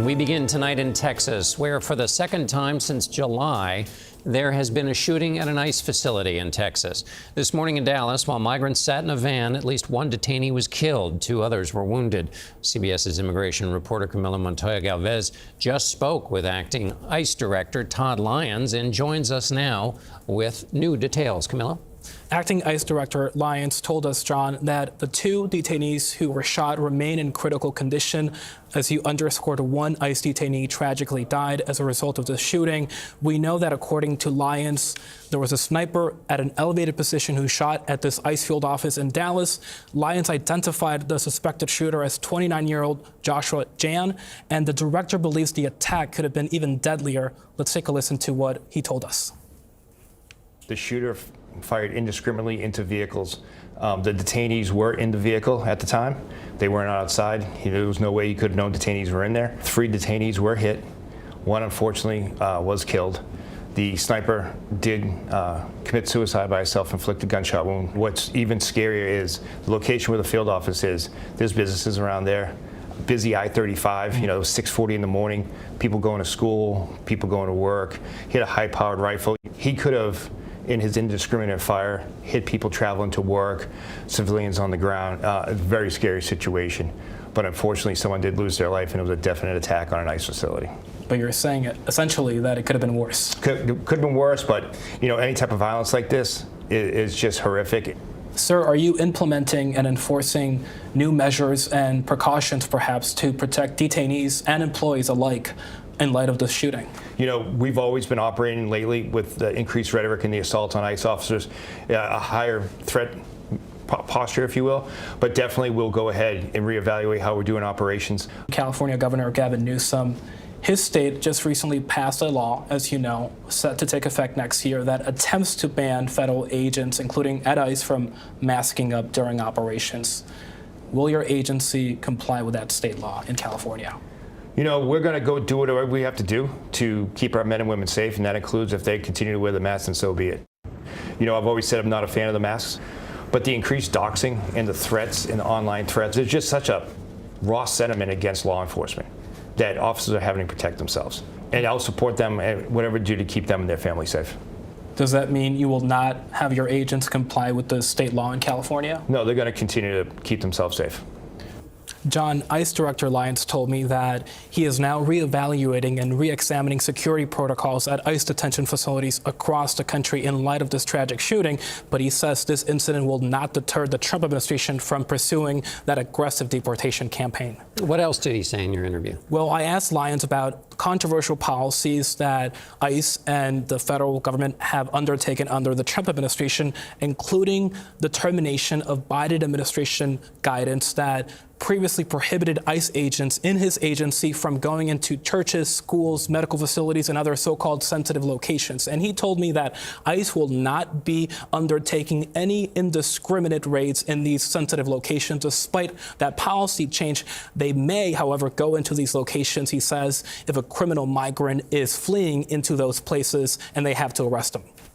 We begin tonight in Texas, where for the second time since July, there has been a shooting at an ICE facility in Texas. This morning in Dallas, while migrants sat in a van, at least one detainee was killed. 2 others were wounded. CBS's immigration reporter Camilo Montoya-Galvez just spoke with acting ICE director Todd Lyons and joins us now with new details. Camilo? Acting ICE Director Lyons told us, John, that the 2 detainees who were shot remain in critical condition. As you underscored, 1 ICE detainee tragically died as a result of the shooting. We know that according to Lyons, there was a sniper at an elevated position who shot at this ICE field office in Dallas. Lyons identified the suspected shooter as 29-year-old Joshua Jan, and the director believes the attack could have been even deadlier. Let's take a listen to what he told us. The shooter fired indiscriminately into vehicles. The detainees were in the vehicle at the time. They weren't outside. There was no way he could have known detainees were in there. 3 detainees were hit. 1, unfortunately, was killed. The sniper did commit suicide by a self-inflicted gunshot wound. What's even scarier is the location where the field office is. There's businesses around there. Busy I-35, 6:40 in the morning, people going to school, people going to work. He had a high-powered rifle. He could have, in his indiscriminate fire, hit people traveling to work, civilians on the ground. A very scary situation. But unfortunately, someone did lose their life, and it was a definite attack on an ICE facility. But you're saying essentially that it could have been worse. Could have been worse, but any type of violence like this is just horrific. Sir, are you implementing and enforcing new measures and precautions, perhaps, to protect detainees and employees alike in light of this shooting? We've always been operating lately with the increased rhetoric and the assaults on ICE officers, a higher threat posture, if you will, but definitely we'll go ahead and reevaluate how we're doing operations. California Governor Gavin Newsom, his state just recently passed a law, as you know, set to take effect next year, that attempts to ban federal agents, including at ICE, from masking up during operations. Will your agency comply with that state law in California? We're going to go do whatever we have to do to keep our men and women safe, and that includes if they continue to wear the masks, and so be it. I've always said I'm not a fan of the masks, but the increased doxing and the threats and the online threats, there's just such a raw sentiment against law enforcement that officers are having to protect themselves. And I'll support them and whatever to do to keep them and their family safe. Does that mean you will not have your agents comply with the state law in California? No, they're going to continue to keep themselves safe. John, ICE Director Lyons told me that he is now reevaluating and re-examining security protocols at ICE detention facilities across the country in light of this tragic shooting, but he says this incident will not deter the Trump administration from pursuing that aggressive deportation campaign. What else did he say in your interview? Well, I asked Lyons about controversial policies that ICE and the federal government have undertaken under the Trump administration, including the termination of Biden administration guidance that previously prohibited ICE agents in his agency from going into churches, schools, medical facilities, and other so-called sensitive locations. And he told me that ICE will not be undertaking any indiscriminate raids in these sensitive locations. Despite that policy change, they may, however, go into these locations, he says, if a criminal migrant is fleeing into those places and they have to arrest them.